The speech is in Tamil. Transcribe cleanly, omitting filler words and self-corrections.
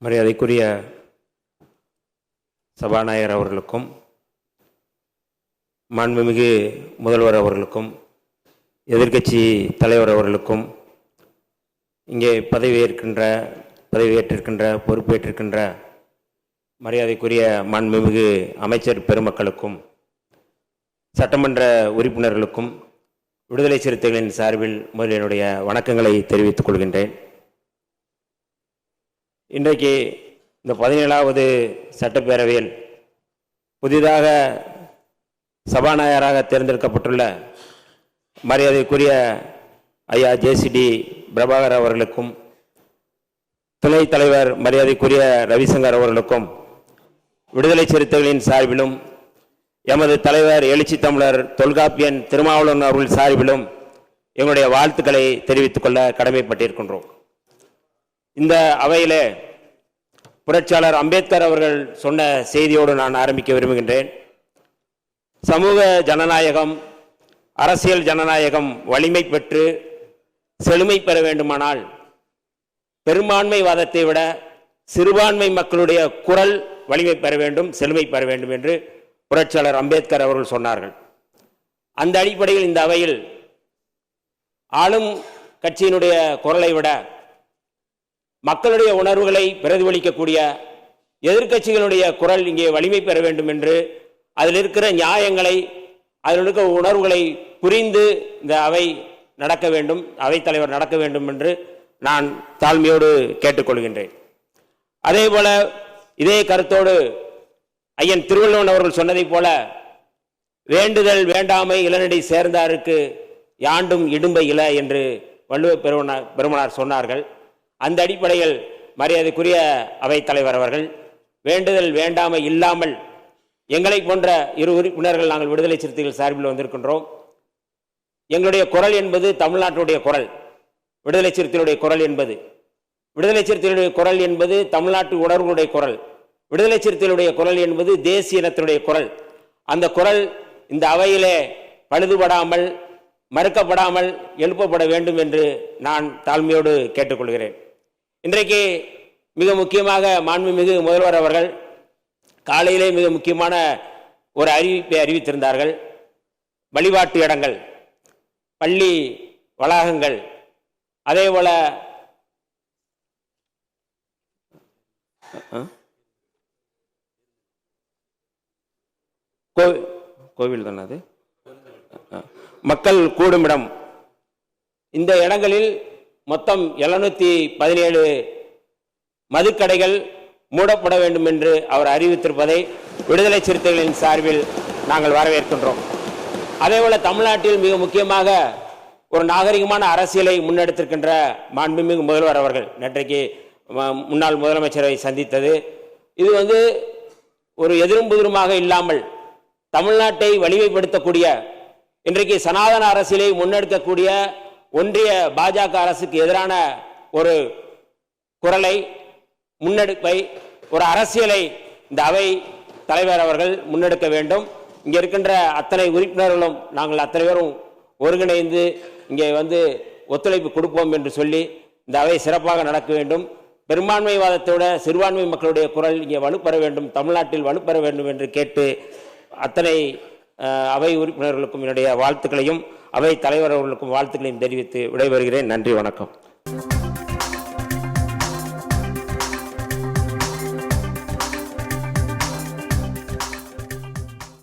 மரியாதைக்குரிய சபாநாயகர் அவர்களுக்கும் மாண்புமிகு முதல்வர் அவர்களுக்கும் எதிர்க்கட்சி தலைவர் அவர்களுக்கும் இங்கே பதவியேற்றிருக்கின்ற பொறுப்பேற்றிருக்கின்ற மரியாதைக்குரிய மாண்புமிகு அமைச்சர் பெருமக்களுக்கும் சட்டமன்ற உறுப்பினர்களுக்கும் விடுதலை சிறுத்தைகளின் சார்பில் முதலில் என்னுடைய வணக்கங்களை தெரிவித்துக் கொள்கின்றேன். இன்றைக்கு இந்த 17வது சட்டப்பேரவையில் புதிதாக சபாநாயகராக தேர்ந்தெடுக்கப்பட்டுள்ள மரியாதைக்குரிய ஐயா ஜேசிடி பிரபாகர் அவர்களுக்கும் துணைத் தலைவர் மரியாதைக்குரிய ரவிசங்கர் அவர்களுக்கும் விடுதலை சிறுத்தைகளின் சார்பிலும் எமது தலைவர் எழுச்சி தமிழர் தொல்காப்பியன் திருமாவளவன் அவர்கள் சார்பிலும் எங்களுடைய வாழ்த்துக்களை தெரிவித்துக் கொள்ள கடமைப்பட்டிருக்கின்றோம். இந்த அவையிலே புரட்சியாளர் அம்பேத்கர் அவர்கள் சொன்ன செய்தியோடு நான் ஆரம்பிக்க விரும்புகின்றேன். சமூக ஜனநாயகம், அரசியல் ஜனநாயகம் வலிமை பெற்று செழுமை பெற வேண்டுமானால் பெரும்பான்மைவாதத்தை விட சிறுபான்மை மக்களுடைய குரல் வலிமை பெற வேண்டும், செழுமை பெற வேண்டும் என்று புரட்சியாளர் அம்பேத்கர் அவர்கள் சொன்னார்கள். அந்த அடிப்படையில் இந்த அவையில் ஆளும் கட்சியினுடைய குரலை விட மக்களுடைய உணர்வுகளை பிரதிபலிக்கக்கூடிய எதிர்க்கட்சிகளுடைய குரல் இங்கே வலிமை பெற வேண்டும் என்று அதில் இருக்கிற நியாயங்களை, அதில் இருக்கிற உணர்வுகளை புரிந்து இந்த அவை நடக்க வேண்டும், அவைத்தலைவர் நடக்க வேண்டும் என்று நான் தாழ்மையோடு கேட்டுக்கொள்கின்றேன். அதே போல இதே கருத்தோடு ஐயன் திருவள்ளுவன் அவர்கள் சொன்னதைப் போல வேண்டுதல் வேண்டாமை இளநடை சேர்ந்தாருக்கு யாண்டும் இடும்பை இல என்று வள்ளுவ பெருமனார் சொன்னார்கள். அந்த அடிப்படையில் மரியாதைக்குரிய அவைத்தலைவர் அவர்கள் வேண்டுதல் வேண்டாமை இல்லாமல் எங்களை போன்ற இரு உறுப்பினர்கள் நாங்கள் விடுதலை சிறுத்தைகள் சார்பில் வந்திருக்கின்றோம். எங்களுடைய குரல் என்பது தமிழ்நாட்டுடைய குரல், விடுதலை சிறுத்தைகளுடைய குரல் என்பது தமிழ்நாட்டு உணர்வுடைய குரல், விடுதலை சிறுத்தைகளுடைய குரல் என்பது தேசிய இனத்தினுடைய குரல். அந்த குரல் இந்த அவையிலே பழுதுபடாமல் மறுக்கப்படாமல் எழுப்பப்பட வேண்டும் என்று நான் தாழ்மையோடு கேட்டுக்கொள்கிறேன். இன்றைக்கு மிக முக்கியமாக மாண்புமிகு முதல்வர் அவர்கள் காலையிலே மிக முக்கியமான ஒரு அறிவிப்பை அறிவித்திருந்தார்கள். வழிபாட்டு இடங்கள், பள்ளி வளாகங்கள், அதே போல கோவில் தானே அது, மக்கள் கூடுமிடம், இந்த இடங்களில் மொத்தம் 717 மதுக்கடைகள் மூடப்பட வேண்டும் என்று அவர் அறிவித்திருப்பதை விடுதலை சிறுத்தைகளின் சார்பில் நாங்கள் வரவேற்கின்றோம். அதேபோல தமிழ்நாட்டில் மிக முக்கியமாக ஒரு நாகரிகமான அரசியலை முன்னெடுத்திருக்கின்ற மாண்புமிகு முதல்வர் அவர்கள் நேற்றைக்கு முன்னாள் முதலமைச்சரை சந்தித்தது, இது ஒரு எதிரும் புதிருமாக இல்லாமல் தமிழ்நாட்டை வலிமைப்படுத்தக்கூடிய, இன்றைக்கு சனாதன அரசியலை முன்னெடுக்கக்கூடிய ஒன்றிய பாஜக அரசுக்கு எதிரான ஒரு குரலை, முன்னெடுப்பை, ஒரு அரசியலை இந்த அவை தலைவர் அவர்கள் முன்னெடுக்க வேண்டும். இங்கே இருக்கின்ற அத்தனை உறுப்பினர்களும் நாங்கள் அத்தனை பேரும் ஒருங்கிணைந்து இங்கே ஒத்துழைப்பு கொடுப்போம் என்று சொல்லி இந்த அவை சிறப்பாக நடக்க வேண்டும். பெரும்பான்மைவாதத்தோட சிறுபான்மை மக்களுடைய குரல் இங்கே வலுப்பெற வேண்டும், தமிழ்நாட்டில் வலுப்பெற வேண்டும் என்று கேட்டு அத்தனை அவை உறுப்பினர்களுக்கும் என்னுடைய வாழ்த்துக்களையும் அவை தலைவர் அவர்களுக்கும் வாழ்த்துக்களையும் தெரிவித்து விடைபெறுகிறேன். நன்றி, வணக்கம்.